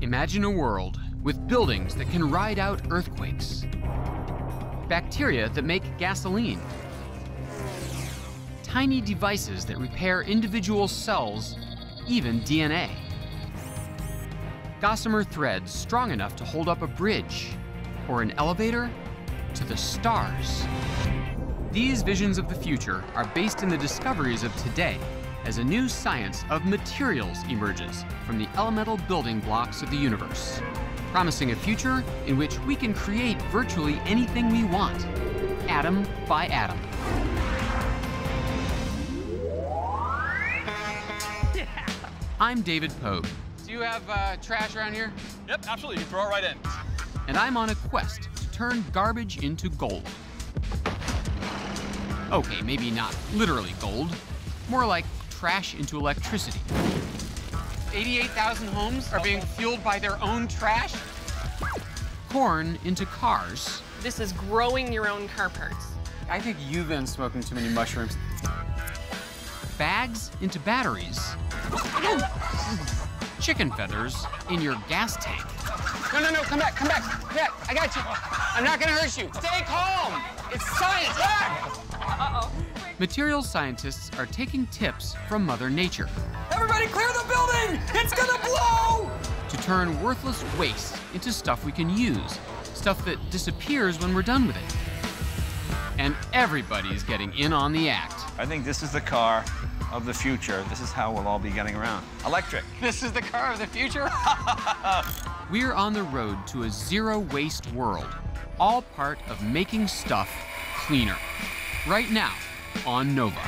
Imagine a world with buildings that can ride out earthquakes, bacteria that make gasoline, tiny devices that repair individual cells, even DNA, gossamer threads strong enough to hold up a bridge or an elevator to the stars. These visions of the future are based in the discoveries of today as a new science of materials emerges from the elemental building blocks of the universe, promising a future in which we can create virtually anything we want, atom by atom. I'm David Pogue. Do you have trash around here? Yep, absolutely. You can throw it right in. And I'm on a quest to turn garbage into gold. Okay, maybe not literally gold, more like trash into electricity. 88,000 homes are being fueled by their own trash? Corn into cars. This is growing your own car parts. I think you've been smoking too many mushrooms. Bags into batteries. Chicken feathers in your gas tank. No, come back. Yeah, I got you. I'm not gonna hurt you. Stay calm. It's science. Uh-oh. Materials scientists are taking tips from Mother Nature. Everybody clear the building! It's gonna blow! To turn worthless waste into stuff we can use, stuff that disappears when we're done with it. And everybody's getting in on the act. I think this is the car of the future. This is how we'll all be getting around. Electric. This is the car of the future? We're on the road to a zero-waste world, all part of making stuff cleaner. Right now on Nova.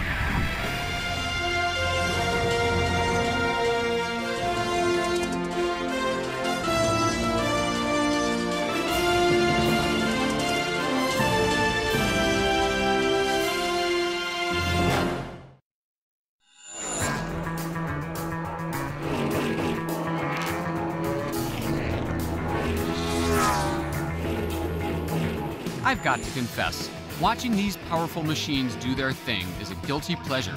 I've got to confess, watching these powerful machines do their thing is a guilty pleasure.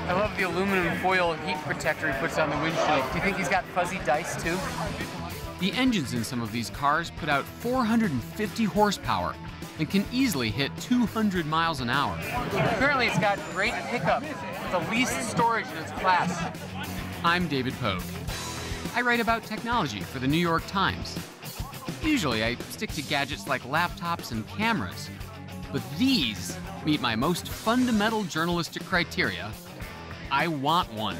I love the aluminum foil heat protector he puts on the windshield. Do you think he's got fuzzy dice too? The engines in some of these cars put out 450 horsepower and can easily hit 200 miles an hour. Apparently it's got great pickup, the least storage in its class. I'm David Pogue. I write about technology for the New York Times. Usually I stick to gadgets like laptops and cameras, but these meet my most fundamental journalistic criteria. I want one.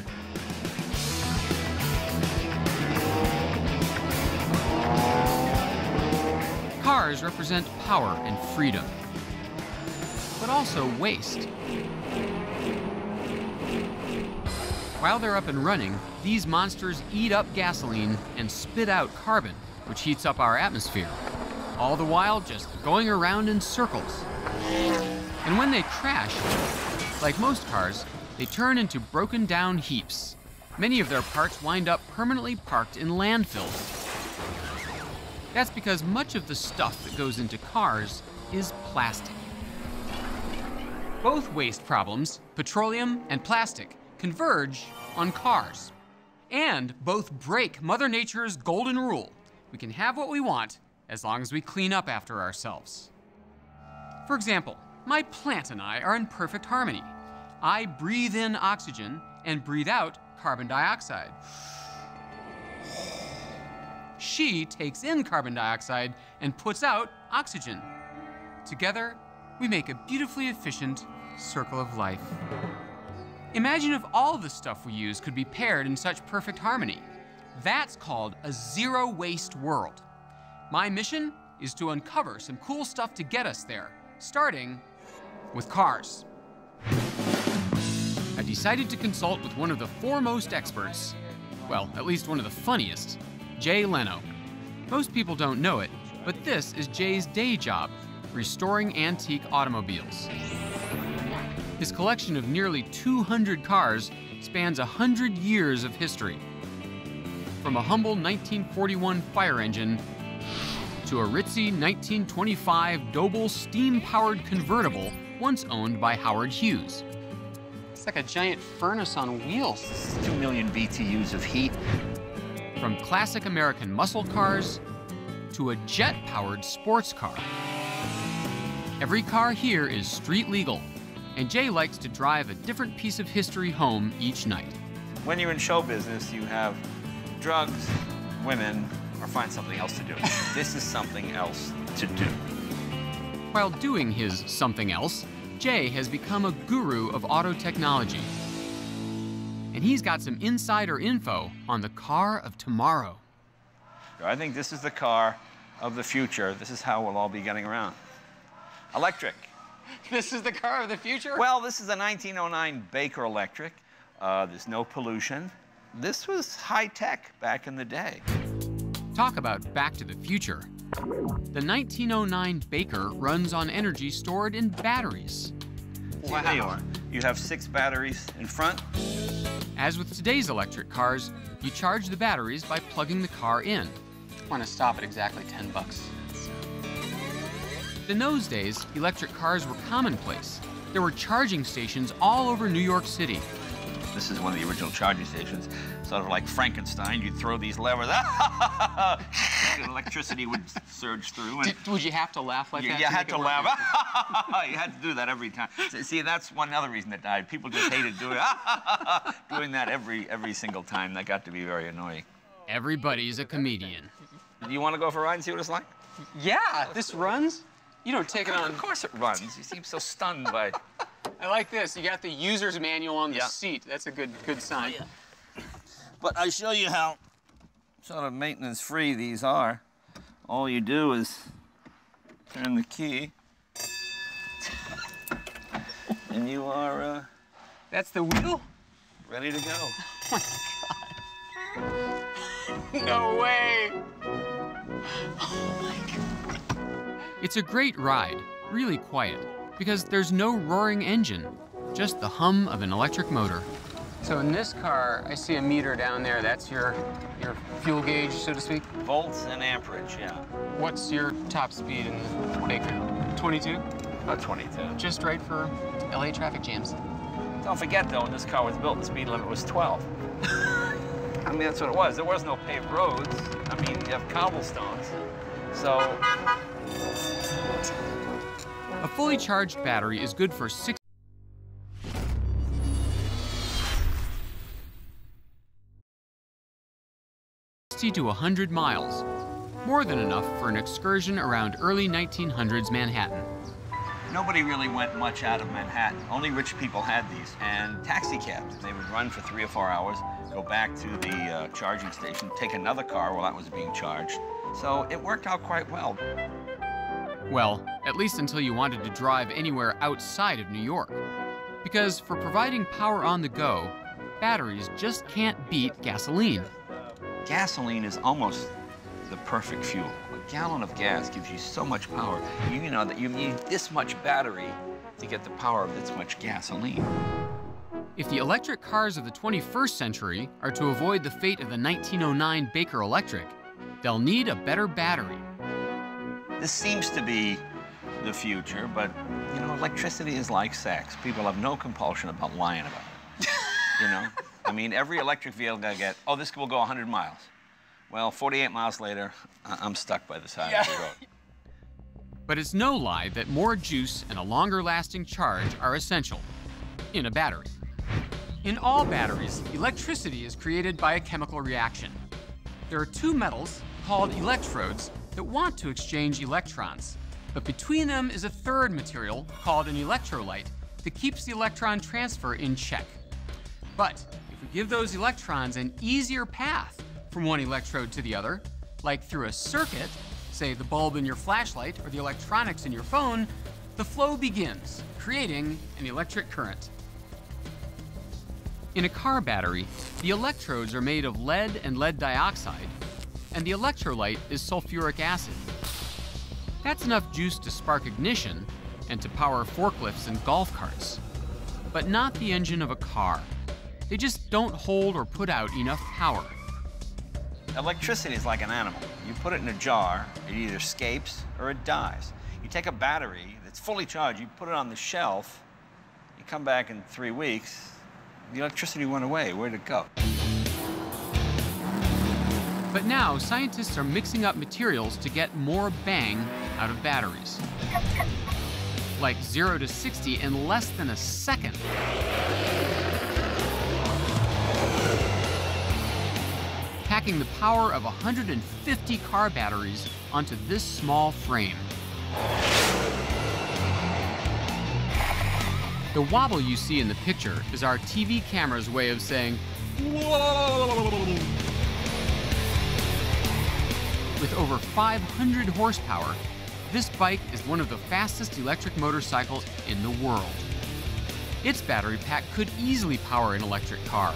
Cars represent power and freedom, but also waste. While they're up and running, these monsters eat up gasoline and spit out carbon, which heats up our atmosphere, all the while just going around in circles. And when they crash, like most cars, they turn into broken down heaps. Many of their parts wind up permanently parked in landfills. That's because much of the stuff that goes into cars is plastic. Both waste problems, petroleum and plastic, converge on cars. And both break Mother Nature's golden rule. We can have what we want as long as we clean up after ourselves. For example, my plant and I are in perfect harmony. I breathe in oxygen and breathe out carbon dioxide. She takes in carbon dioxide and puts out oxygen. Together, we make a beautifully efficient circle of life. Imagine if all the stuff we use could be paired in such perfect harmony. That's called a zero-waste world. My mission is to uncover some cool stuff to get us there, starting with cars. I decided to consult with one of the foremost experts, well, at least one of the funniest, Jay Leno. Most people don't know it, but this is Jay's day job, restoring antique automobiles. His collection of nearly 200 cars spans 100 years of history. From a humble 1941 fire engine to a ritzy 1925 Doble steam-powered convertible once owned by Howard Hughes. It's like a giant furnace on wheels. 2 million BTUs of heat. From classic American muscle cars to a jet-powered sports car. Every car here is street legal, and Jay likes to drive a different piece of history home each night. When you're in show business, you have drugs, women, or find something else to do. This is something else to do. While doing his something else, Jay has become a guru of auto technology. And he's got some insider info on the car of tomorrow. I think this is the car of the future. This is how we'll all be getting around. Electric. This is the car of the future? Well, this is a 1909 Baker Electric. There's no pollution. This was high tech back in the day. Talk about back to the future. The 1909 Baker runs on energy stored in batteries. Wow. There you are. You have 6 batteries in front. As with today's electric cars, you charge the batteries by plugging the car in. I want to stop at exactly 10 bucks. In those days, electric cars were commonplace. There were charging stations all over New York City. This is one of the original charging stations. Sort of like Frankenstein, you'd throw these levers, electricity would surge through. And would you have to laugh like that? You had to laugh. You had to do that every time. See, that's one other reason it died. People just hated doing that every single time. That got to be very annoying. Everybody's a comedian. Do you want to go for a ride and see what it's like? Yeah, this runs. You don't take it on. Of course it runs. You seem so stunned by... I like this. You got the user's manual on the seat. That's a good sign. Oh, yeah. But I show you how sort of maintenance-free these are. All you do is turn the key, and you are That's the wheel? ready to go. Oh my God. No way. Oh my God. It's a great ride, really quiet, because there's no roaring engine, just the hum of an electric motor. So in this car, I see a meter down there. That's your fuel gauge, so to speak? Volts and amperage, yeah. What's your top speed in the Baker? 22? About 22. Just right for LA traffic jams. Don't forget, though, when this car was built, the speed limit was 12. I mean, that's what it was. There was no paved roads. I mean, you have cobblestones. So... A fully charged battery is good for 60 to 100 miles, more than enough for an excursion around early 1900s Manhattan. Nobody really went much out of Manhattan. Only rich people had these. And taxi cabs, they would run for 3 or 4 hours, go back to the charging station, take another car while that was being charged. So it worked out quite well. Well, at least until you wanted to drive anywhere outside of New York. Because for providing power on the go, batteries just can't beat gasoline. Gasoline is almost the perfect fuel. A gallon of gas gives you so much power. You know that you need this much battery to get the power of this much gasoline. If the electric cars of the 21st century are to avoid the fate of the 1909 Baker Electric, they'll need a better battery. This seems to be the future, but, you know, electricity is like sex. People have no compulsion about lying about it, you know? I mean, every electric vehicle I get, oh, this will go 100 miles. Well, 48 miles later, I'm stuck by the side of the road. But it's no lie that more juice and a longer-lasting charge are essential in a battery. In all batteries, electricity is created by a chemical reaction. There are 2 metals, called electrodes, that want to exchange electrons. But between them is a 3rd material, called an electrolyte, that keeps the electron transfer in check. But if we give those electrons an easier path from one electrode to the other, like through a circuit, say the bulb in your flashlight or the electronics in your phone, the flow begins, creating an electric current. In a car battery, the electrodes are made of lead and lead dioxide, and the electrolyte is sulfuric acid. That's enough juice to spark ignition and to power forklifts and golf carts, but not the engine of a car. They just don't hold or put out enough power. Electricity is like an animal. You put it in a jar, it either escapes or it dies. You take a battery that's fully charged, you put it on the shelf, you come back in 3 weeks, the electricity went away. Where'd it go? But now, scientists are mixing up materials to get more bang out of batteries. Like 0 to 60 in less than a second. Packing the power of 150 car batteries onto this small frame. The wobble you see in the picture is our TV camera's way of saying, whoa! With over 500 horsepower, this bike is one of the fastest electric motorcycles in the world. Its battery pack could easily power an electric car.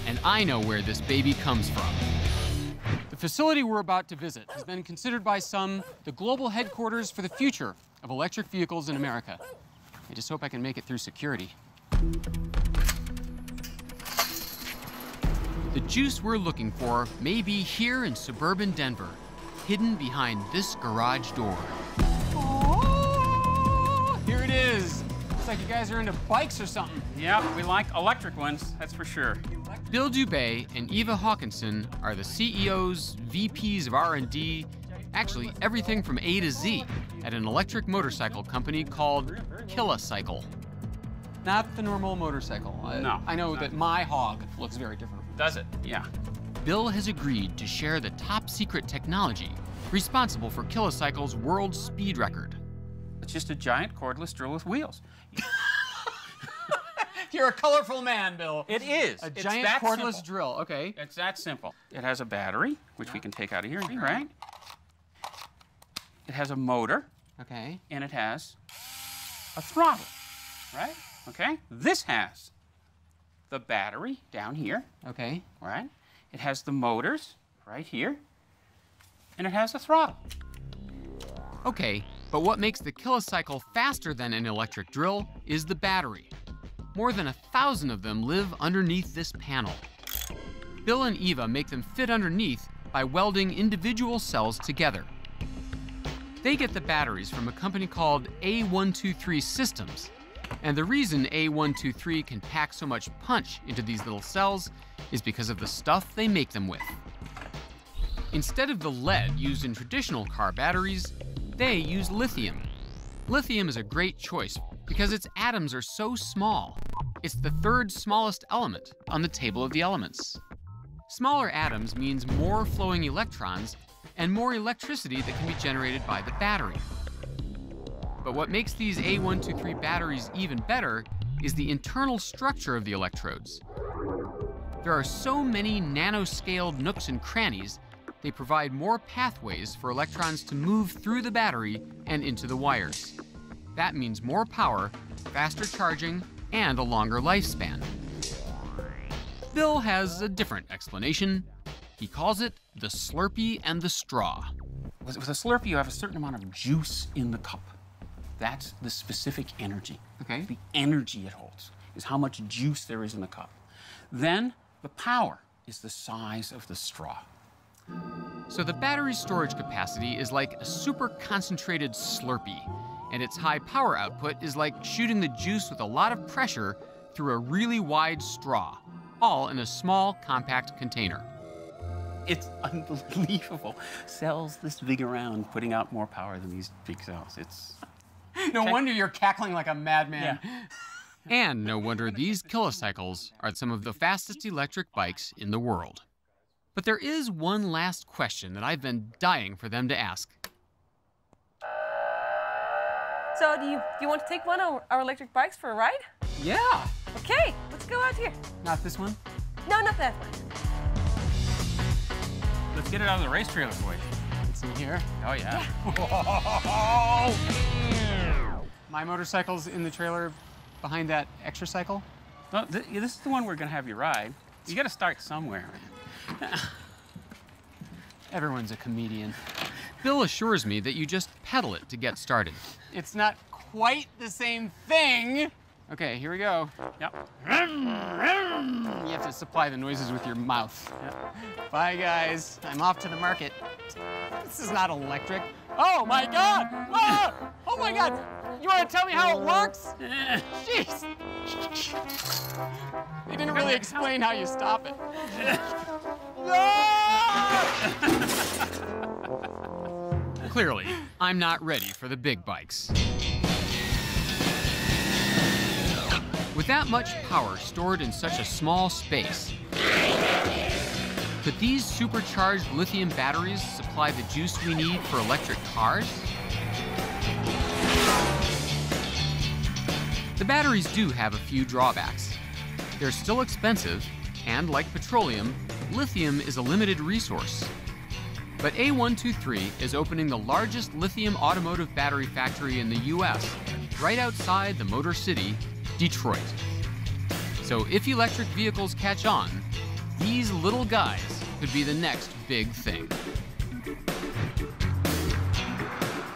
And I know where this baby comes from. The facility we're about to visit has been considered by some the global headquarters for the future of electric vehicles in America. I just hope I can make it through security. The juice we're looking for may be here in suburban Denver, hidden behind this garage door. Oh, Here it is. Looks like you guys are into bikes or something. yeah, we like electric ones, that's for sure. Bill Dubé and Eva Hawkinson are the CEOs, VPs of R&D, actually everything from A to Z, at an electric motorcycle company called Kilocycle. Not the normal motorcycle. No. I know that my hog looks very different. Does it? Yeah. Bill has agreed to share the top secret technology responsible for Kilocycle's world speed record. It's just a giant cordless drill with wheels. You're a colorful man, Bill. It is. A giant cordless drill, okay. It's that simple. It has a battery, which we can take out of here, right? It has a motor, Okay. and it has a throttle, right? Okay? This has the battery down here, Okay. right? It has the motors right here, and it has a throttle. Okay, but what makes the Kilocycle faster than an electric drill is the battery. More than 1,000 of them live underneath this panel. Bill and Eva make them fit underneath by welding individual cells together. They get the batteries from a company called A123 Systems. And the reason A123 can pack so much punch into these little cells is because of the stuff they make them with. Instead of the lead used in traditional car batteries, they use lithium. Lithium is a great choice because its atoms are so small. It's the third smallest element on the table of the elements. Smaller atoms means more flowing electrons and more electricity that can be generated by the battery. But what makes these A123 batteries even better is the internal structure of the electrodes. There are so many nanoscaled nooks and crannies, they provide more pathways for electrons to move through the battery and into the wires. That means more power, faster charging, and a longer lifespan. Bill has a different explanation. He calls it the Slurpee and the straw. With a Slurpee, you have a certain amount of juice in the cup. That's the specific energy. Okay. The energy it holds is how much juice there is in the cup. Then the power is the size of the straw. So the battery's storage capacity is like a super concentrated Slurpee, and its high power output is like shooting the juice with a lot of pressure through a really wide straw, all in a small, compact container. It's unbelievable. Cells this big around putting out more power than these big cells. It's... No wonder you're cackling like a madman. Yeah. And no wonder these Kilocycles are some of the fastest electric bikes in the world. But there is one last question that I've been dying for them to ask. So do you want to take one of our electric bikes for a ride? Yeah. Okay, let's go out here. Not this one? No, not that one. Let's get it out of the race trailer for you. It's in here. Oh, yeah. My motorcycle's in the trailer behind that extra cycle? No, this is the one we're going to have you ride. You got to start somewhere. Everyone's a comedian. Bill assures me that you just pedal it to get started. It's not quite the same thing. Okay, here we go. Yep. You have to supply the noises with your mouth. Bye, guys. I'm off to the market. This is not electric. Oh, my God! Ah! Oh, my God! You want to tell me how it works? Jeez. They didn't really explain how you stop it. No! Clearly, I'm not ready for the big bikes. With that much power stored in such a small space, could these supercharged lithium batteries supply the juice we need for electric cars? The batteries do have a few drawbacks. They're still expensive, and like petroleum, lithium is a limited resource. But A123 is opening the largest lithium automotive battery factory in the US, right outside the Motor City, Detroit. So if electric vehicles catch on, these little guys could be the next big thing.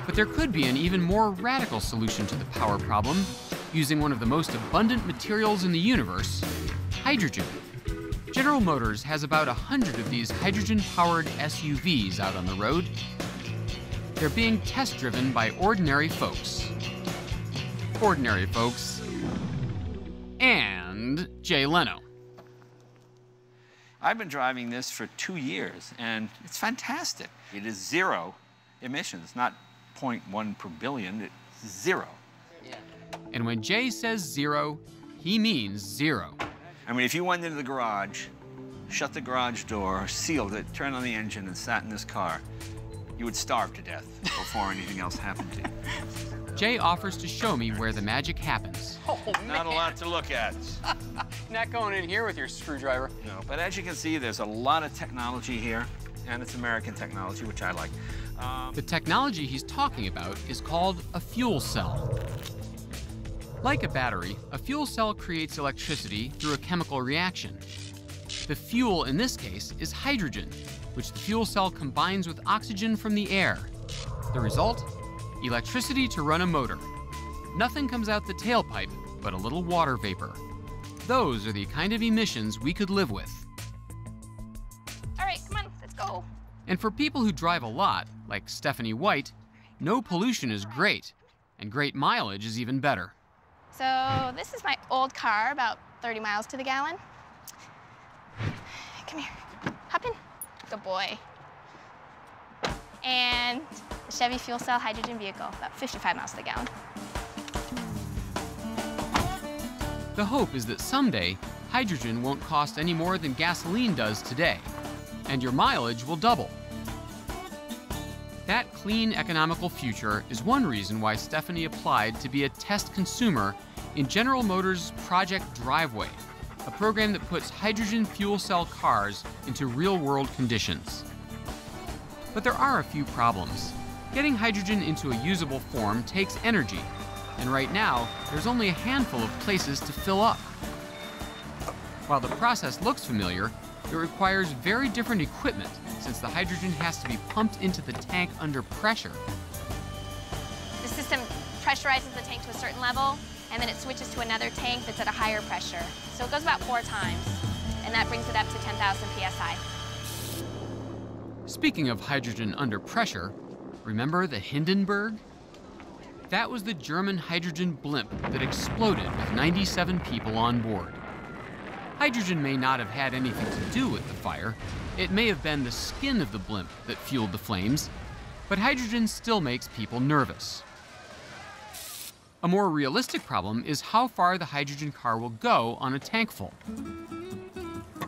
But there could be an even more radical solution to the power problem, using one of the most abundant materials in the universe, hydrogen. General Motors has about 100 of these hydrogen-powered SUVs out on the road. They're being test-driven by ordinary folks. Ordinary folks. And Jay Leno. I've been driving this for 2 years, and it's fantastic. It is zero emissions, not 0.1 per billion, it's zero. And when Jay says zero, he means zero. I mean, if you went into the garage, shut the garage door, sealed it, turned on the engine, and sat in this car, you would starve to death before anything else happened to you. Jay offers to show me where the magic happens. Oh, Not a lot to look at. Not going in here with your screwdriver. No, but as you can see, there's a lot of technology here, and it's American technology, which I like. The technology he's talking about is called a fuel cell. Like a battery, a fuel cell creates electricity through a chemical reaction. The fuel in this case is hydrogen, which the fuel cell combines with oxygen from the air. The result? Electricity to run a motor. Nothing comes out the tailpipe but a little water vapor. Those are the kind of emissions we could live with. All right, come on, let's go. And for people who drive a lot, like Stephanie White, no pollution is great, and great mileage is even better. So this is my old car, about 30 miles to the gallon. Come here, hop in. Good boy. And the Chevy fuel cell hydrogen vehicle, about 55 miles to the gallon. The hope is that someday, hydrogen won't cost any more than gasoline does today, and your mileage will double. That clean, economical future is one reason why Stephanie applied to be a test consumer in General Motors' Project Driveway, a program that puts hydrogen fuel cell cars into real-world conditions. But there are a few problems. Getting hydrogen into a usable form takes energy, and right now, there's only a handful of places to fill up. While the process looks familiar, it requires very different equipment since the hydrogen has to be pumped into the tank under pressure. The system pressurizes the tank to a certain level, and then it switches to another tank that's at a higher pressure. So it goes about 4 times, and that brings it up to 10,000 PSI. Speaking of hydrogen under pressure, remember the Hindenburg? That was the German hydrogen blimp that exploded with 97 people on board. Hydrogen may not have had anything to do with the fire. It may have been the skin of the blimp that fueled the flames, but hydrogen still makes people nervous. A more realistic problem is how far the hydrogen car will go on a tank full.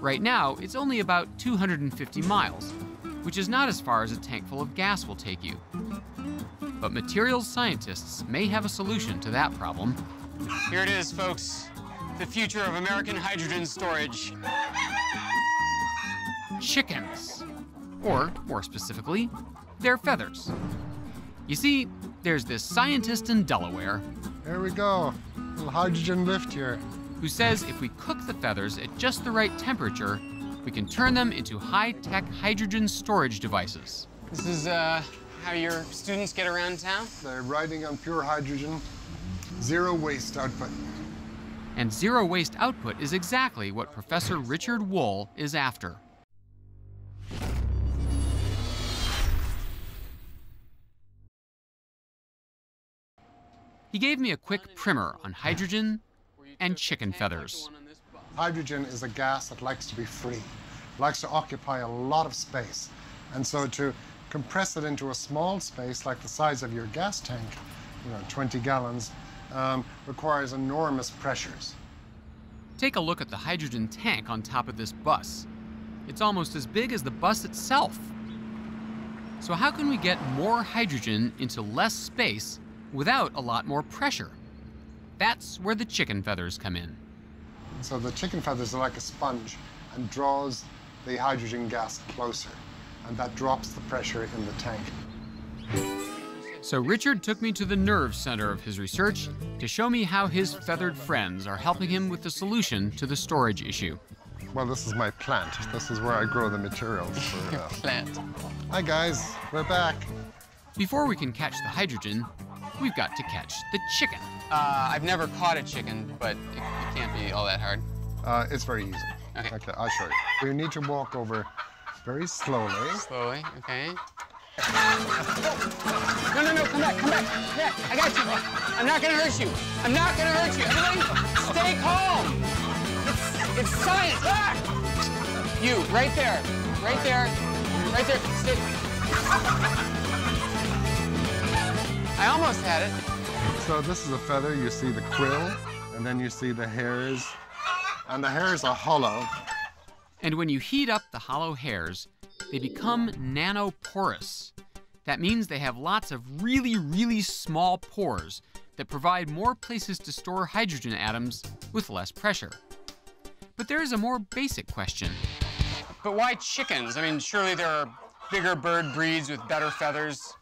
Right now, it's only about 250 miles, which is not as far as a tank full of gas will take you. But materials scientists may have a solution to that problem. Here it is, folks. The future of American hydrogen storage. Chickens. Or, more specifically, their feathers. You see, there's this scientist in Delaware. There we go. Little hydrogen lift here. Who says if we cook the feathers at just the right temperature, we can turn them into high-tech hydrogen storage devices. This is how your students get around town? They're riding on pure hydrogen, zero waste output. And zero waste output is exactly what Professor Richard Wohl is after. He gave me a quick primer on hydrogen and chicken feathers. Hydrogen is a gas that likes to be free. likes to occupy a lot of space. And so to compress it into a small space like the size of your gas tank, 20 gallons, requires enormous pressures. Take a look at the hydrogen tank on top of this bus. It's almost as big as the bus itself. So how can we get more hydrogen into less space without a lot more pressure? That's where the chicken feathers come in. So the chicken feathers are like a sponge and draws the hydrogen gas closer, and that drops the pressure in the tank. So Richard took me to the nerve center of his research to show me how his feathered friends are helping him with the solution to the storage issue. Well, this is my plant. This is where I grow the materials for... Plant. Hi guys, we're back. Before we can catch the hydrogen, we've got to catch the chicken. I've never caught a chicken, but it can't be all that hard. It's very easy. Okay. I'll show you. You need to walk over very slowly. Slowly, okay. No, come back. I got you. I'm not gonna hurt you. Everybody, stay calm. It's science. Ah! You, right there. Stay. I almost had it. So this is a feather. You see the quill, and then you see the hairs. And the hairs are hollow. And when you heat up the hollow hairs, they become nanoporous. That means they have lots of really, really small pores that provide more places to store hydrogen atoms with less pressure. But there is a more basic question. But why chickens? I mean, surely there are bigger bird breeds with better feathers.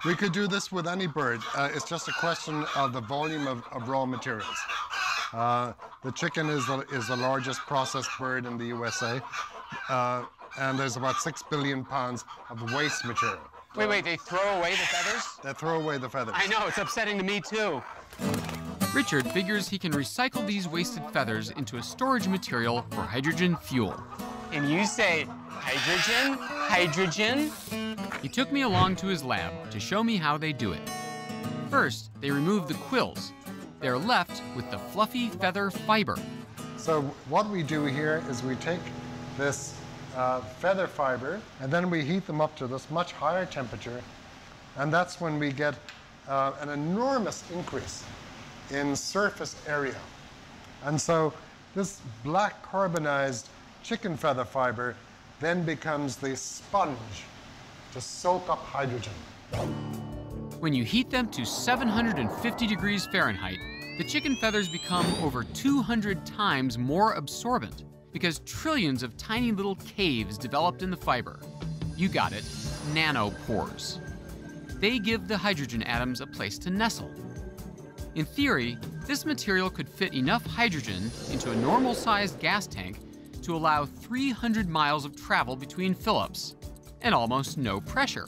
We could do this with any bird. It's just a question of the volume of raw materials. The chicken is the largest processed bird in the USA, and there's about 6 billion pounds of waste material. Wait, they throw away the feathers? They throw away the feathers. I know, it's upsetting to me too. Richard figures he can recycle these wasted feathers into a storage material for hydrogen fuel. And you say, hydrogen? He took me along to his lab to show me how they do it. First, they remove the quills. They're left with the fluffy feather fiber. So what we do here is we take this feather fiber, and then we heat them up to this much higher temperature, and that's when we get an enormous increase in surface area. And so this black carbonized chicken feather fiber then becomes the sponge to soak up hydrogen. When you heat them to 750 degrees Fahrenheit, the chicken feathers become over 200 times more absorbent because trillions of tiny little caves developed in the fiber. You got it, nanopores. They give the hydrogen atoms a place to nestle. In theory, this material could fit enough hydrogen into a normal-sized gas tank to allow 300 miles of travel between fill-ups and almost no pressure.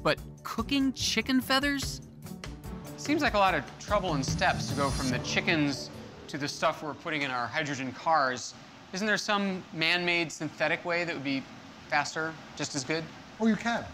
But cooking chicken feathers? Seems like a lot of trouble and steps to go from the chickens to the stuff we're putting in our hydrogen cars. Isn't there some man-made synthetic way that would be faster, just as good? Oh, you can.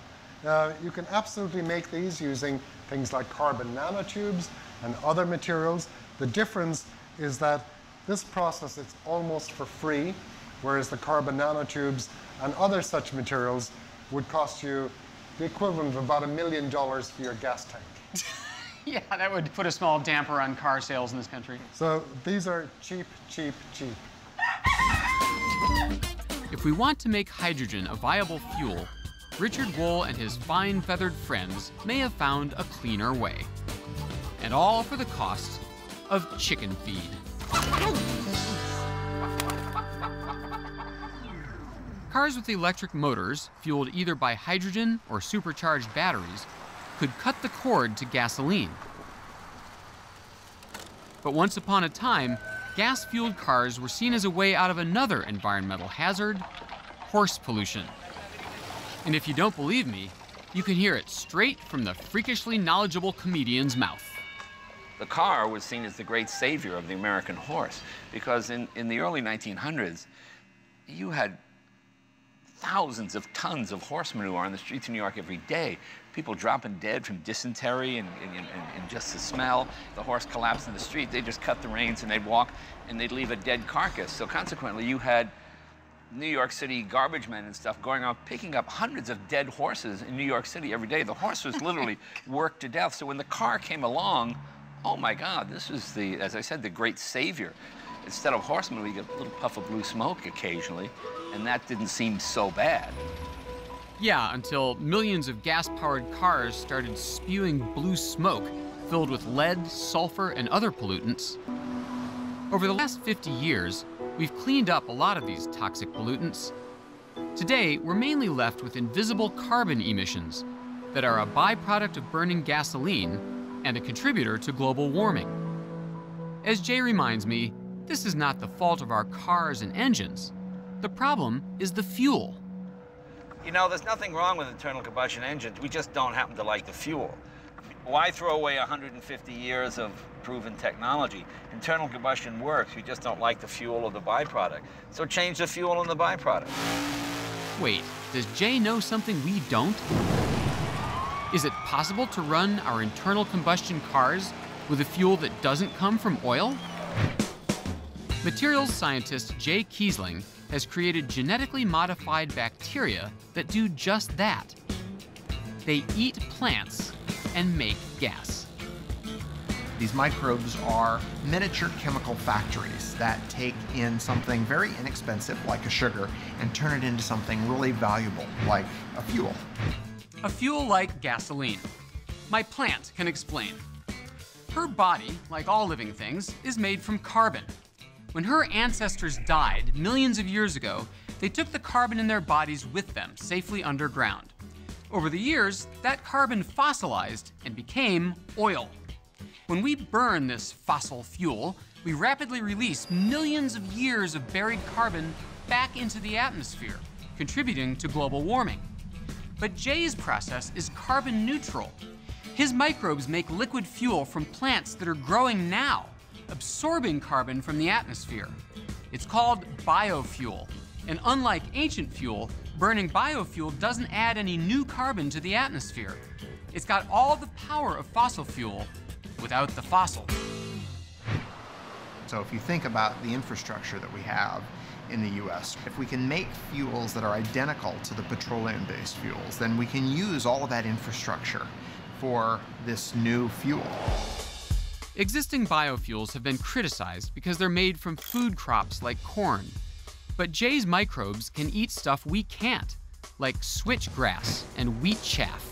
You can absolutely make these using things like carbon nanotubes and other materials. The difference is that this process is almost for free, whereas the carbon nanotubes and other such materials would cost you the equivalent of about $1 million for your gas tank. Yeah, that would put a small damper on car sales in this country. So these are cheap, cheap, cheap. If we want to make hydrogen a viable fuel, Richard Wohl and his fine feathered friends may have found a cleaner way. And all for the cost of chicken feed. Cars with electric motors, fueled either by hydrogen or supercharged batteries, could cut the cord to gasoline. But once upon a time, gas-fueled cars were seen as a way out of another environmental hazard, horse pollution. And if you don't believe me, you can hear it straight from the freakishly knowledgeable comedian's mouth. The car was seen as the great savior of the American horse because in the early 1900s, you had thousands of tons of horse manure on the streets of New York every day. People dropping dead from dysentery and just the smell. The horse collapsed in the street. They just cut the reins and they'd walk and they'd leave a dead carcass. So consequently, you had New York City garbage men and stuff going around picking up hundreds of dead horses in New York City every day. The horse was literally worked to death. So when the car came along, oh my God, this was the, as I said, the great savior. Instead of horsemen, we get a little puff of blue smoke occasionally, and that didn't seem so bad. Yeah, until millions of gas-powered cars started spewing blue smoke filled with lead, sulfur, and other pollutants. Over the last 50 years, we've cleaned up a lot of these toxic pollutants. Today, we're mainly left with invisible carbon emissions that are a byproduct of burning gasoline and a contributor to global warming. As Jay reminds me, this is not the fault of our cars and engines. The problem is the fuel. You know, there's nothing wrong with internal combustion engines. We just don't happen to like the fuel. Why throw away 150 years of proven technology? Internal combustion works. We just don't like the fuel or the byproduct. So change the fuel and the byproduct. Wait, does Jay know something we don't? Is it possible to run our internal combustion cars with a fuel that doesn't come from oil? Materials scientist Jay Kiesling has created genetically modified bacteria that do just that. They eat plants and make gas. These microbes are miniature chemical factories that take in something very inexpensive, like a sugar, and turn it into something really valuable, like a fuel. A fuel like gasoline. My plant can explain. Her body, like all living things, is made from carbon. When her ancestors died millions of years ago, they took the carbon in their bodies with them safely underground. Over the years, that carbon fossilized and became oil. When we burn this fossil fuel, we rapidly release millions of years of buried carbon back into the atmosphere, contributing to global warming. But Jay's process is carbon neutral. His microbes make liquid fuel from plants that are growing now, absorbing carbon from the atmosphere. It's called biofuel, and unlike ancient fuel, burning biofuel doesn't add any new carbon to the atmosphere. It's got all the power of fossil fuel without the fossil. So if you think about the infrastructure that we have in the US, if we can make fuels that are identical to the petroleum-based fuels, then we can use all of that infrastructure for this new fuel. Existing biofuels have been criticized because they're made from food crops like corn. But Jay's microbes can eat stuff we can't, like switchgrass and wheat chaff.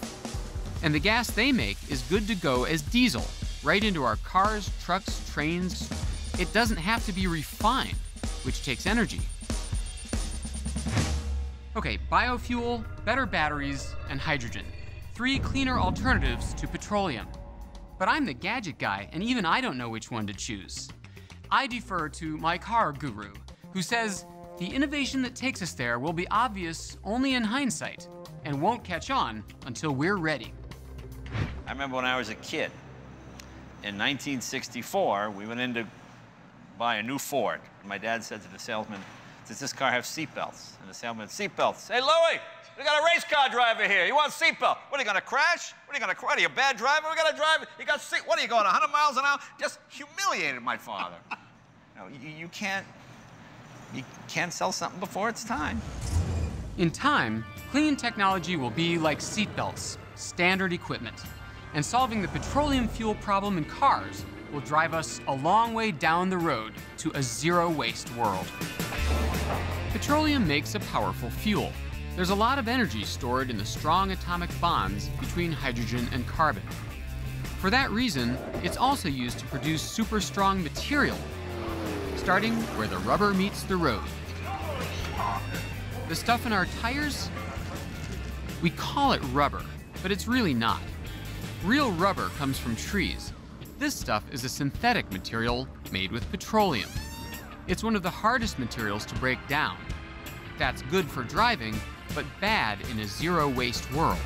And the gas they make is good to go as diesel, right into our cars, trucks, trains. It doesn't have to be refined, which takes energy. Okay, biofuel, better batteries, and hydrogen. 3 cleaner alternatives to petroleum. But I'm the gadget guy, and even I don't know which one to choose. I defer to my car guru, who says the innovation that takes us there will be obvious only in hindsight and won't catch on until we're ready. I remember when I was a kid, in 1964, we went in to buy a new Ford. And my dad said to the salesman, does this car have seatbelts? And the salesman, seatbelts. Hey, Louie, we got a race car driver here. You want a seatbelt? What, are you gonna crash? What, are you gonna crash? Are you a bad driver? We gotta drive. You got seat. What, are you going 100 miles an hour? Just humiliated my father. No, you can't sell something before it's time. In time, clean technology will be like seatbelts, standard equipment. And solving the petroleum fuel problem in cars will drive us a long way down the road to a zero-waste world. Petroleum makes a powerful fuel. There's a lot of energy stored in the strong atomic bonds between hydrogen and carbon. For that reason, it's also used to produce super strong material, starting where the rubber meets the road. The stuff in our tires, we call it rubber, but it's really not. Real rubber comes from trees. This stuff is a synthetic material made with petroleum. It's one of the hardest materials to break down. That's good for driving, but bad in a zero-waste world.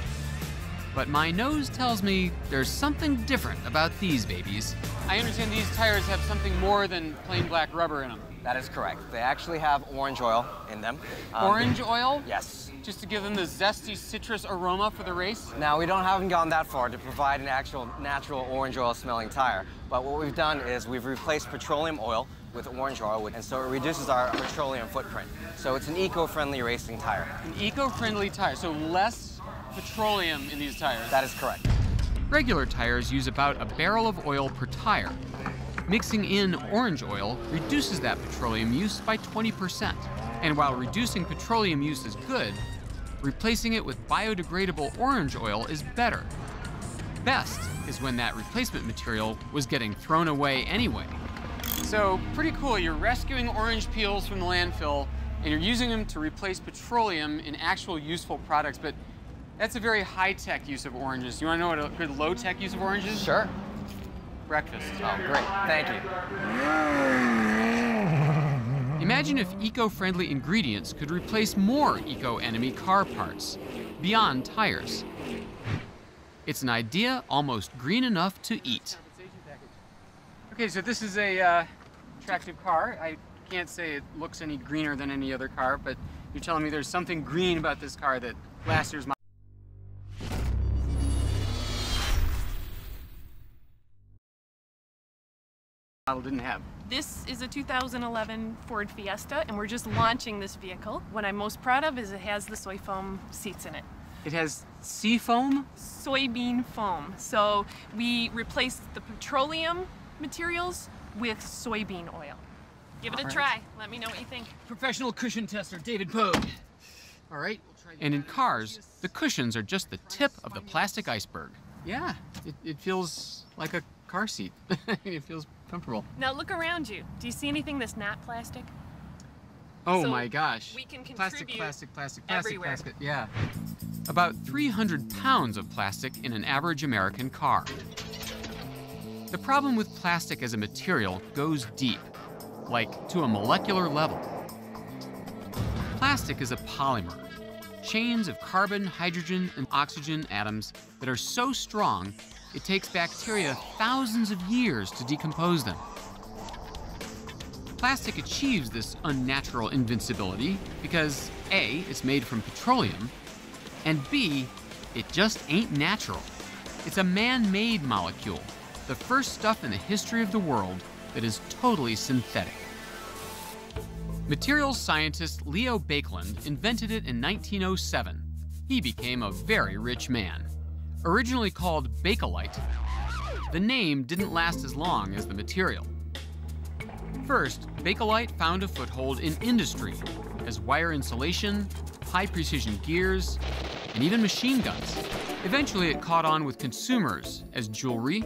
But my nose tells me there's something different about these babies. I understand these tires have something more than plain black rubber in them. That is correct. They actually have orange oil in them. Orange oil? Yes. Just to give them the zesty citrus aroma for the race? Now, we haven't gone that far to provide an actual natural orange oil smelling tire, but what we've done is we've replaced petroleum oil with orange oil, and so it reduces our petroleum footprint. So it's an eco-friendly racing tire. An eco-friendly tire, so less petroleum in these tires. That is correct. Regular tires use about a barrel of oil per tire. Mixing in orange oil reduces that petroleum use by 20%. And while reducing petroleum use is good, replacing it with biodegradable orange oil is better. Best is when that replacement material was getting thrown away anyway. So pretty cool. You're rescuing orange peels from the landfill and you're using them to replace petroleum in actual useful products, but that's a very high-tech use of oranges. You want to know what a good low-tech use of oranges is? Sure. Breakfast. Oh, great. Thank you. Imagine if eco-friendly ingredients could replace more eco-enemy car parts, beyond tires. It's an idea almost green enough to eat. Okay, so this is a attractive car. I can't say it looks any greener than any other car, but you're telling me there's something green about this car that last year's model didn't have. This is a 2011 Ford Fiesta, and we're just launching this vehicle. What I'm most proud of is it has the soy foam seats in it. It has sea foam? Soybean foam. So we replaced the petroleum materials with soybean oil. Give it a try. Let me know what you think. Professional cushion tester, David Pogue. All right. We'll try And in cars, the cushions are just the tip of the plastic iceberg. Yeah, it feels like a car seat. It feels comfortable. Now look around you. Do you see anything that's not plastic? Oh So my gosh. we can plastic, contribute plastic. everywhere. Yeah. About 300 pounds of plastic in an average American car. The problem with plastic as a material goes deep, like to a molecular level. Plastic is a polymer, chains of carbon, hydrogen, and oxygen atoms that are so strong it takes bacteria thousands of years to decompose them. Plastic achieves this unnatural invincibility because A, it's made from petroleum, and B, it just ain't natural. It's a man-made molecule, the first stuff in the history of the world that is totally synthetic. Materials scientist Leo Baekeland invented it in 1907. He became a very rich man. Originally called Bakelite, the name didn't last as long as the material. First, Bakelite found a foothold in industry as wire insulation, high-precision gears, and even machine guns. Eventually, it caught on with consumers as jewelry,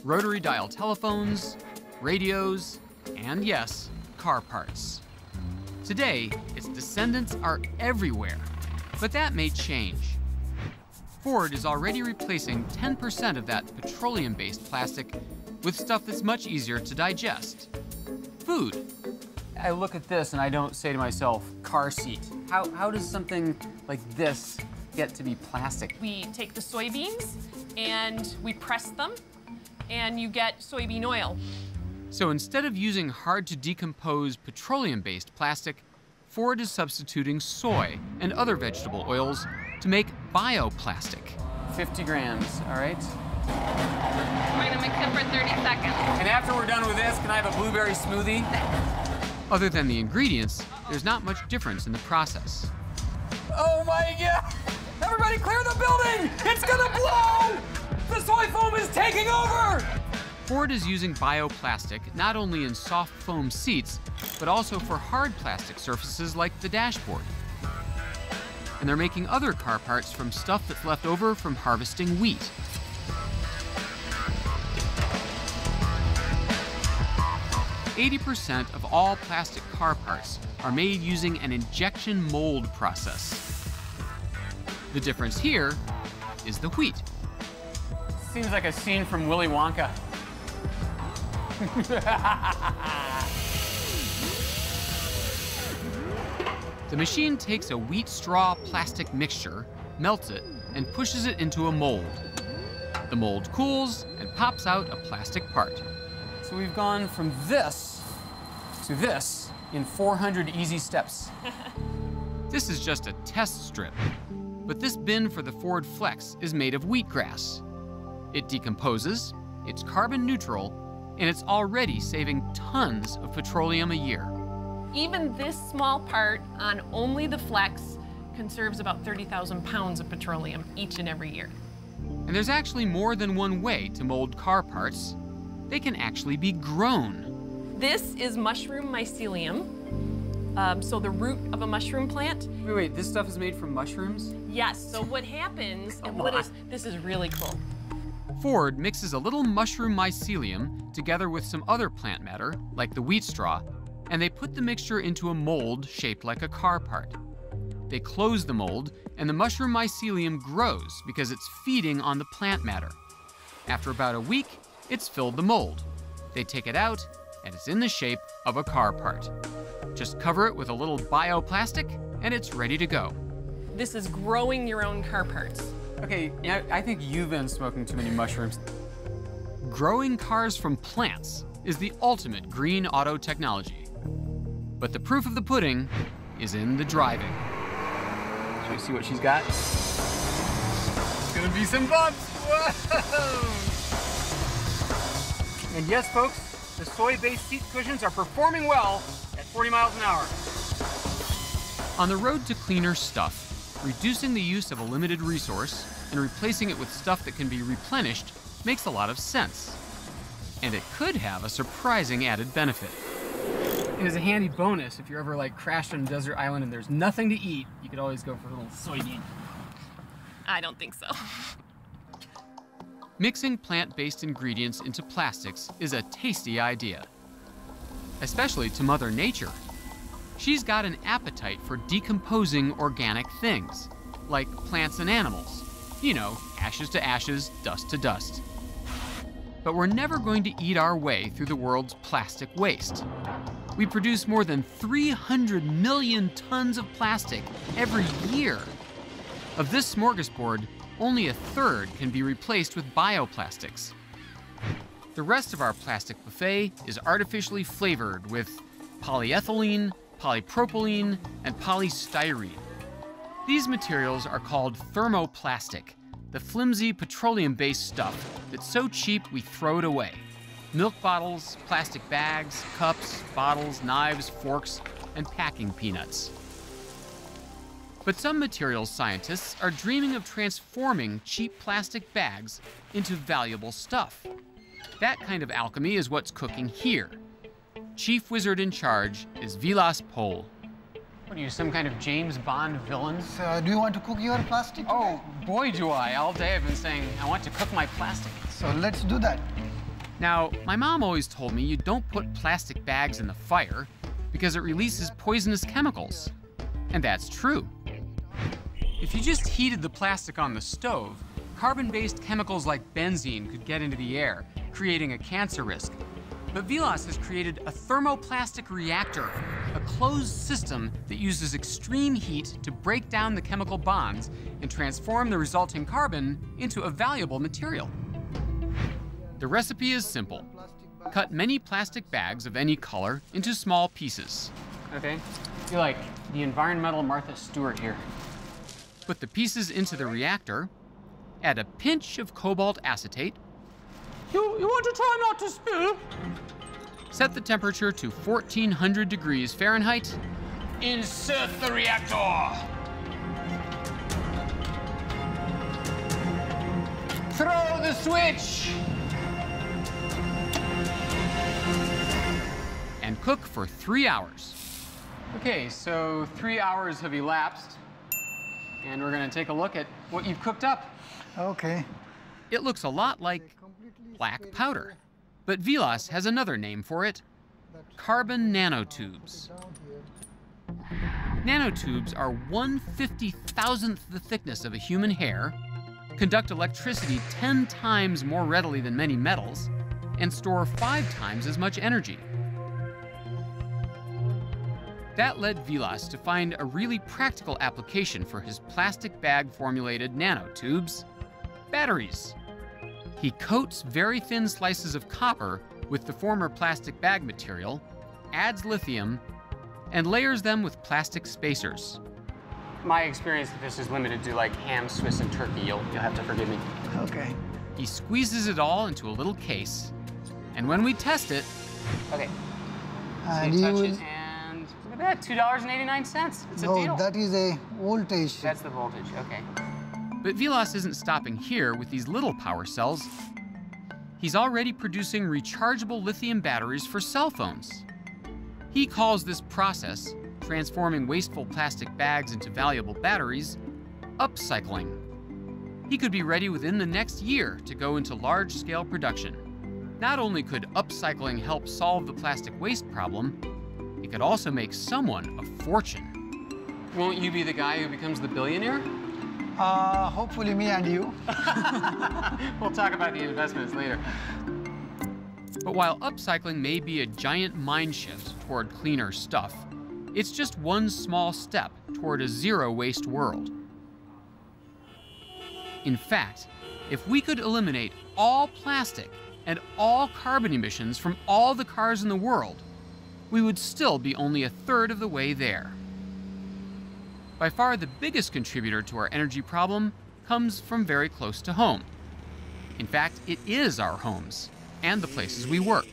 rotary dial telephones, radios, and yes, car parts. Today, its descendants are everywhere, but that may change. Ford is already replacing 10% of that petroleum-based plastic with stuff that's much easier to digest. Food. I look at this and I don't say to myself, car seat. How does something like this get to be plastic? We take the soybeans and we press them, and you get soybean oil. So instead of using hard-to-decompose petroleum-based plastic, Ford is substituting soy and other vegetable oils to make bioplastic. 50 grams, all right? We're gonna mix it for 30 seconds. And after we're done with this, can I have a blueberry smoothie? Other than the ingredients, there's not much difference in the process. Oh my God! Everybody clear the building! It's gonna blow! The soy foam is taking over! Ford is using bioplastic not only in soft foam seats, but also for hard plastic surfaces like the dashboard. And they're making other car parts from stuff that's left over from harvesting wheat. "80% of all plastic car parts are made using an injection mold process. The difference here is the wheat. Seems like a scene from Willy Wonka. The machine takes a wheat straw plastic mixture, melts it, and pushes it into a mold. The mold cools and pops out a plastic part. So we've gone from this to this in 400 easy steps. This is just a test strip, but this bin for the Ford Flex is made of wheatgrass. It decomposes, it's carbon neutral, and it's already saving tons of petroleum a year. Even this small part on only the Flex conserves about 30,000 pounds of petroleum each and every year. And there's actually more than one way to mold car parts. They can actually be grown. This is mushroom mycelium. So the root of a mushroom plant. Wait, this stuff is made from mushrooms? Yes, so what happens, and this is really cool. Ford mixes a little mushroom mycelium together with some other plant matter, like the wheat straw, and they put the mixture into a mold shaped like a car part. They close the mold, and the mushroom mycelium grows because it's feeding on the plant matter. After about a week, it's filled the mold. They take it out, and it's in the shape of a car part. Just cover it with a little bioplastic, and it's ready to go. This is growing your own car parts. Okay, yeah, I think you've been smoking too many mushrooms. Growing cars from plants is the ultimate green auto technology. But the proof of the pudding is in the driving. Should we see what she's got? It's gonna be some bumps! Whoa! And yes, folks, the soy-based seat cushions are performing well at 40 miles an hour. On the road to cleaner stuff, reducing the use of a limited resource and replacing it with stuff that can be replenished makes a lot of sense. And it could have a surprising added benefit. And as a handy bonus, if you're ever like crashed on a desert island and there's nothing to eat, you could always go for a little soybean. I don't think so. Mixing plant-based ingredients into plastics is a tasty idea, especially to Mother Nature. She's got an appetite for decomposing organic things, like plants and animals. You know, ashes to ashes, dust to dust. But we're never going to eat our way through the world's plastic waste. We produce more than 300 million tons of plastic every year. Of this smorgasbord, only a third can be replaced with bioplastics. The rest of our plastic buffet is artificially flavored with polyethylene, polypropylene, and polystyrene. These materials are called thermoplastic, the flimsy petroleum-based stuff that's so cheap we throw it away. Milk bottles, plastic bags, cups, bottles, knives, forks, and packing peanuts. But some materials scientists are dreaming of transforming cheap plastic bags into valuable stuff. That kind of alchemy is what's cooking here. Chief wizard in charge is Vilas Pol. What are you, some kind of James Bond villain? So, do you want to cook your plastic today? Oh, boy do I. All day I've been saying, I want to cook my plastic. So let's do that. Now, my mom always told me you don't put plastic bags in the fire because it releases poisonous chemicals. And that's true. If you just heated the plastic on the stove, carbon-based chemicals like benzene could get into the air, creating a cancer risk. But Vilas has created a thermoplastic reactor, a closed system that uses extreme heat to break down the chemical bonds and transform the resulting carbon into a valuable material. The recipe is simple. Cut many plastic bags of any color into small pieces. Okay, you're like the environmental Martha Stewart here. Put the pieces into the reactor, add a pinch of cobalt acetate. You want to try not to spill? Set the temperature to 1400 degrees Fahrenheit. Insert the reactor. Throw the switch. And cook for 3 hours. Okay, so 3 hours have elapsed, and we're gonna take a look at what you've cooked up. Okay. It looks a lot like black powder, but Vilas has another name for it: carbon nanotubes. Nanotubes are 1/50,000th the thickness of a human hair, conduct electricity 10 times more readily than many metals, and store 5 times as much energy. That led Vilas to find a really practical application for his plastic bag-formulated nanotubes: batteries. He coats very thin slices of copper with the former plastic bag material, adds lithium and layers them with plastic spacers. My experience with this is limited to like ham, Swiss, and turkey. You'll have to forgive me. Okay. He squeezes it all into a little case, and when we test it, Okay. And So you touch you it, and look at that, $2.89. It's a no, deal. that is a voltage. That's the voltage. Okay. but Vilas isn't stopping here with these little power cells. He's already producing rechargeable lithium batteries for cell phones. He calls this process, transforming wasteful plastic bags into valuable batteries, upcycling. He could be ready within the next year to go into large-scale production. Not only could upcycling help solve the plastic waste problem, it could also make someone a fortune. Won't you be the guy who becomes the billionaire? Hopefully me and you. We'll talk about the investments later. But while upcycling may be a giant mind shift toward cleaner stuff, it's just one small step toward a zero-waste world. In fact, if we could eliminate all plastic and all carbon emissions from all the cars in the world, we would still be only a third of the way there. By far the biggest contributor to our energy problem comes from very close to home. In fact, it is our homes and the places we work.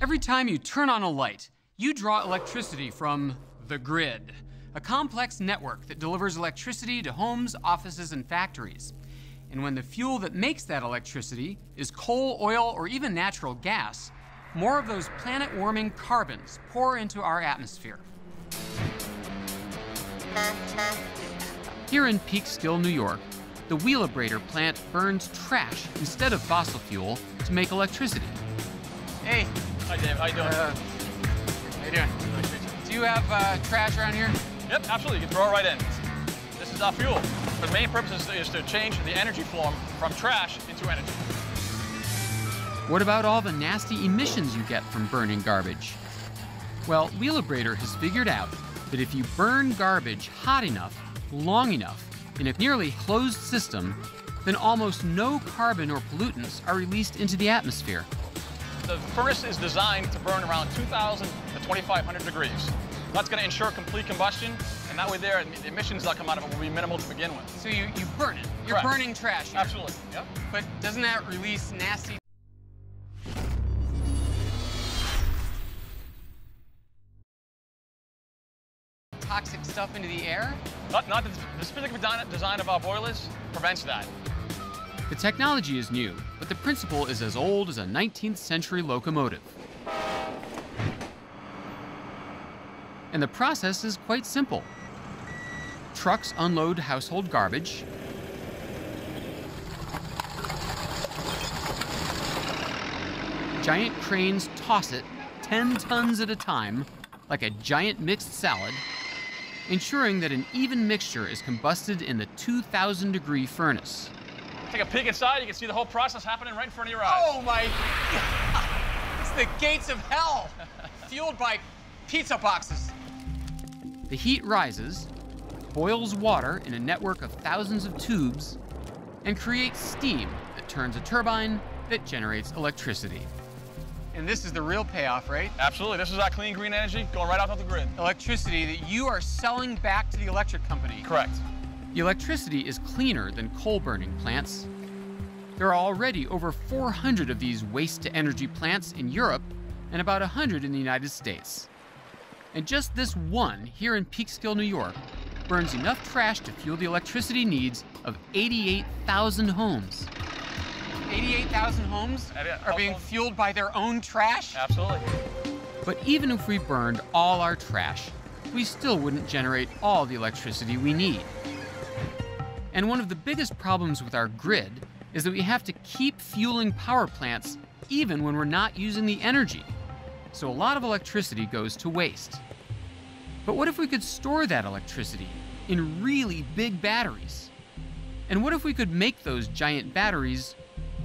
Every time you turn on a light, you draw electricity from the grid, a complex network that delivers electricity to homes, offices, and factories. And when the fuel that makes that electricity is coal, oil, or even natural gas, more of those planet-warming carbons pour into our atmosphere. Here in Peekskill, New York, the Wheelabrator plant burns trash instead of fossil fuel to make electricity. Hey. Hi, Dave. How you doing? How you doing? Do you have trash around here? Yep, absolutely. You can throw it right in. This is our fuel. The main purpose is to change the energy form from trash into energy. What about all the nasty emissions you get from burning garbage? Well, Wheelabrator has figured out that if you burn garbage hot enough, long enough, in a nearly closed system, then almost no carbon or pollutants are released into the atmosphere. The furnace is designed to burn around 2,000 to 2,500 degrees. That's going to ensure complete combustion, and that way there, the emissions that come out of it will be minimal to begin with. So you burn it. You're Correct. burning trash here. Absolutely, yep. But doesn't that release nasty toxic stuff into the air? Not the specific design of our boilers prevents that. The technology is new, but the principle is as old as a 19th century locomotive. And the process is quite simple. Trucks unload household garbage. Giant cranes toss it 10 tons at a time, like a giant mixed salad, ensuring that an even mixture is combusted in the 2,000-degree furnace. Take a peek inside, you can see the whole process happening right in front of your eyes. Oh my God! It's the gates of hell, fueled by pizza boxes. The heat rises, boils water in a network of thousands of tubes, and creates steam that turns a turbine that generates electricity. And this is the real payoff, right? Absolutely. This is our clean green energy going right out of the grid. Electricity that you are selling back to the electric company. Correct. The electricity is cleaner than coal-burning plants. There are already over 400 of these waste-to-energy plants in Europe and about 100 in the United States. And just this one here in Peekskill, New York, burns enough trash to fuel the electricity needs of 88,000 homes. 88,000 homes are being fueled by their own trash? Absolutely. But even if we burned all our trash, we still wouldn't generate all the electricity we need. And one of the biggest problems with our grid is that we have to keep fueling power plants even when we're not using the energy. So a lot of electricity goes to waste. But what if we could store that electricity in really big batteries? And what if we could make those giant batteries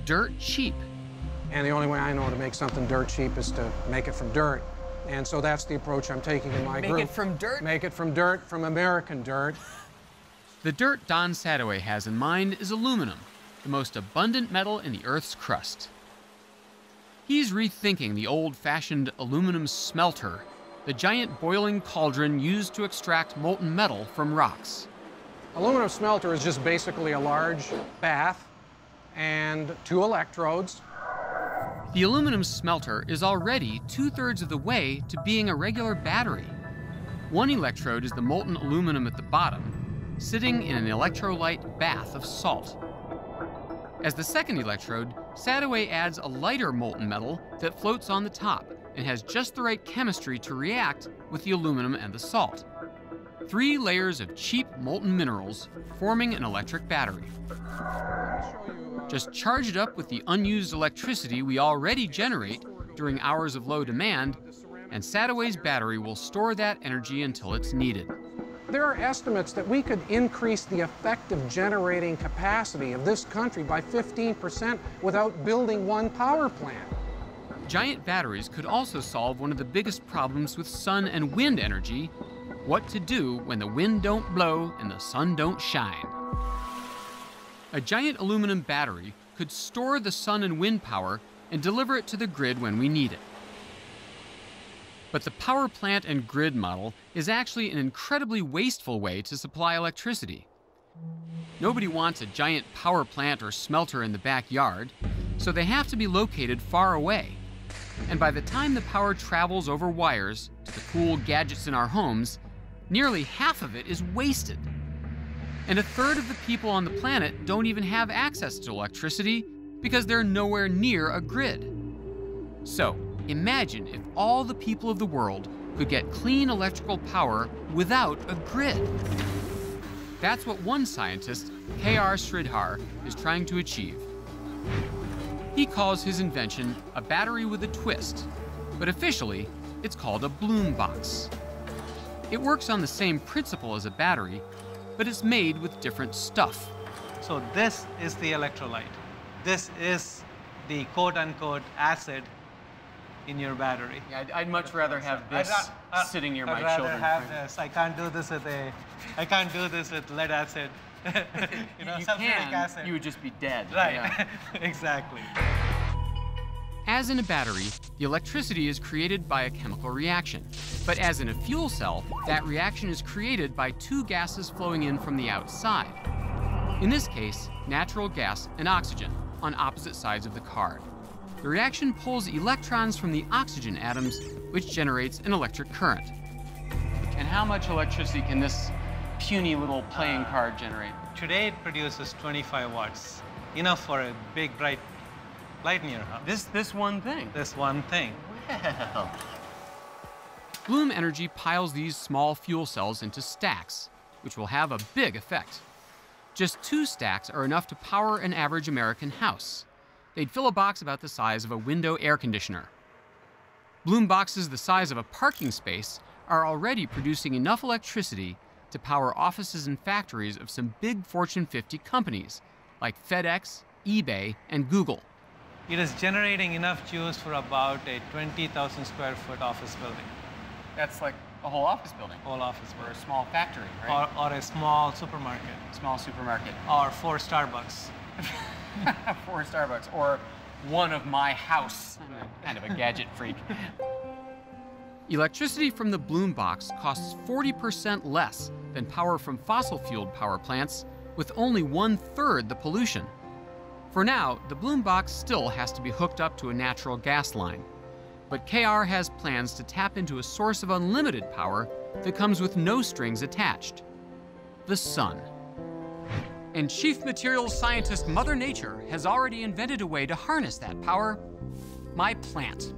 dirt cheap? And the only way I know to make something dirt cheap is to make it from dirt. And so that's the approach I'm taking in my group. Make it from dirt? Make it from dirt, from American dirt. The dirt Don Sadoway has in mind is aluminum, the most abundant metal in the Earth's crust. He's rethinking the old-fashioned aluminum smelter, the giant boiling cauldron used to extract molten metal from rocks. Aluminum smelter is just basically a large bath and 2 electrodes. The aluminum smelter is already 2/3 of the way to being a regular battery. One electrode is the molten aluminum at the bottom, sitting in an electrolyte bath of salt. As the second electrode, Sadoway adds a lighter molten metal that floats on the top and has just the right chemistry to react with the aluminum and the salt. 3 layers of cheap molten minerals forming an electric battery. Just charge it up with the unused electricity we already generate during hours of low demand, and Sadoway's battery will store that energy until it's needed. There are estimates that we could increase the effective generating capacity of this country by 15% without building one power plant. Giant batteries could also solve one of the biggest problems with sun and wind energy: what to do when the wind don't blow and the sun don't shine. A giant aluminum battery could store the sun and wind power and deliver it to the grid when we need it. But the power plant and grid model is actually an incredibly wasteful way to supply electricity. Nobody wants a giant power plant or smelter in the backyard, so they have to be located far away. And by the time the power travels over wires to the cool gadgets in our homes, nearly half of it is wasted. And 1/3 of the people on the planet don't even have access to electricity because they're nowhere near a grid. So, imagine if all the people of the world could get clean electrical power without a grid. That's what one scientist, K.R. Sridhar, is trying to achieve. He calls his invention a battery with a twist, but officially, it's called a Bloom box. It works on the same principle as a battery, but it's made with different stuff. So this is the electrolyte. This is the quote-unquote acid in your battery. Yeah, I'd much rather have this sitting near my children. I'd rather have this. I can't do this with lead acid. You know, sulfuric acid. You would just be dead. Right. Yeah. Exactly. As in a battery, the electricity is created by a chemical reaction. But as in a fuel cell, that reaction is created by 2 gases flowing in from the outside. In this case, natural gas and oxygen on opposite sides of the card. The reaction pulls electrons from the oxygen atoms, which generates an electric current. And how much electricity can this puny little playing card generate? Today it produces 25 watts, enough for a big bright light in your house. This one thing? This one thing. Well. Bloom Energy piles these small fuel cells into stacks, which will have a big effect. Just 2 stacks are enough to power an average American house. They'd fill a box about the size of a window air conditioner. Bloom boxes the size of a parking space are already producing enough electricity to power offices and factories of some big Fortune 50 companies like FedEx, eBay, and Google. It is generating enough juice for about a 20,000 square foot office building. That's like a whole office building. Whole office building. Or a small factory, right? Or a small supermarket. Small supermarket. Or 4 Starbucks. 4 Starbucks. Or one of my house. I'm kind of a gadget freak. Electricity from the Bloom box costs 40% less than power from fossil-fueled power plants, with only 1/3 the pollution. For now, the Bloom box still has to be hooked up to a natural gas line. But KR has plans to tap into a source of unlimited power that comes with no strings attached: the sun. And chief materials scientist Mother Nature has already invented a way to harness that power: my plant.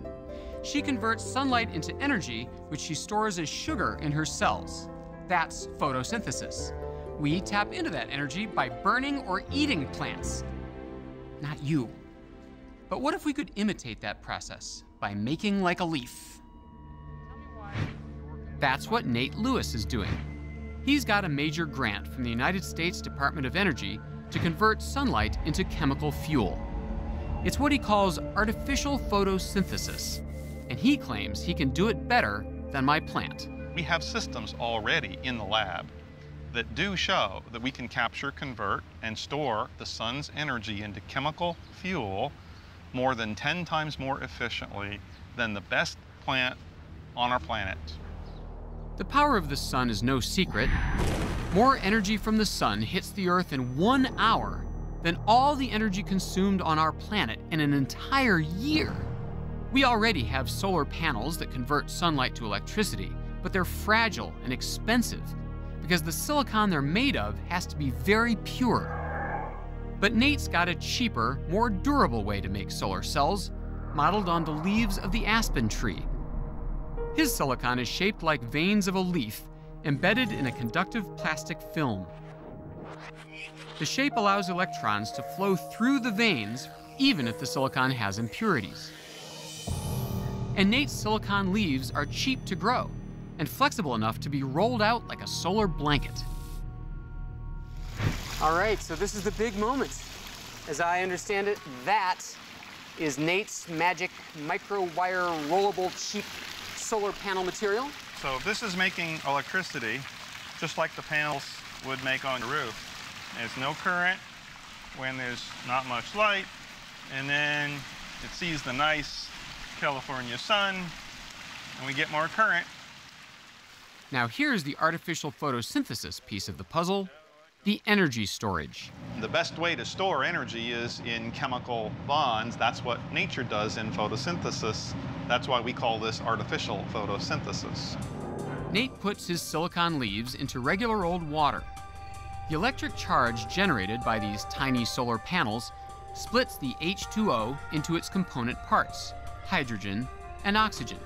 She converts sunlight into energy, which she stores as sugar in her cells. That's photosynthesis. We tap into that energy by burning or eating plants. Not you. But what if we could imitate that process by making like a leaf? That's what Nate Lewis is doing. He's got a major grant from the United States Department of Energy to convert sunlight into chemical fuel. It's what he calls artificial photosynthesis, and he claims he can do it better than my plant. We have systems already in the lab that do show that we can capture, convert, and store the sun's energy into chemical fuel more than 10 times more efficiently than the best plant on our planet. The power of the sun is no secret. More energy from the sun hits the Earth in 1 hour than all the energy consumed on our planet in an entire year. We already have solar panels that convert sunlight to electricity, but they're fragile and expensive because the silicon they're made of has to be very pure. But Nate's got a cheaper, more durable way to make solar cells, modeled on the leaves of the aspen tree. His silicon is shaped like veins of a leaf, embedded in a conductive plastic film. The shape allows electrons to flow through the veins, even if the silicon has impurities. And Nate's silicon leaves are cheap to grow and flexible enough to be rolled out like a solar blanket. All right, so this is the big moment. As I understand it, that is Nate's magic micro-wire rollable cheap solar panel material. So this is making electricity just like the panels would make on the roof. There's no current when there's not much light, and then it sees the nice California sun, and we get more current. Now here's the artificial photosynthesis piece of the puzzle, the energy storage. The best way to store energy is in chemical bonds. That's what nature does in photosynthesis. That's why we call this artificial photosynthesis. Nate puts his silicon leaves into regular old water. The electric charge generated by these tiny solar panels splits the H2O into its component parts, hydrogen and oxygen.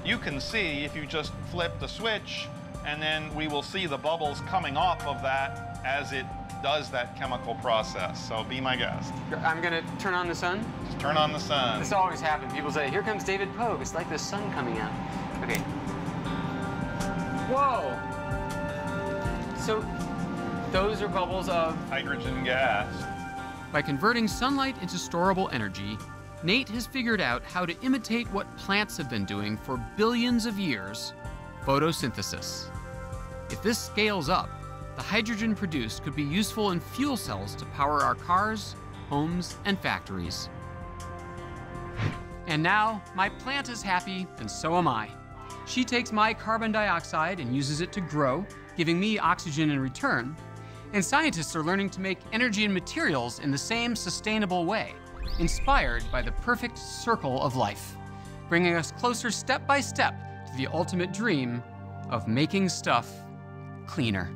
You can see if you just flip the switch, and then we will see the bubbles coming off of that as it does that chemical process. So be my guest. I'm gonna turn on the sun? Just turn on the sun. This always happens. People say, here comes David Pogue. It's like the sun coming out. Okay. Whoa! So those are bubbles of hydrogen gas. By converting sunlight into storable energy, Nate has figured out how to imitate what plants have been doing for billions of years, photosynthesis. If this scales up, the hydrogen produced could be useful in fuel cells to power our cars, homes, and factories. And now, my plant is happy, and so am I. She takes my carbon dioxide and uses it to grow, giving me oxygen in return. And scientists are learning to make energy and materials in the same sustainable way, inspired by the perfect circle of life, bringing us closer step by step to the ultimate dream of making stuff cleaner.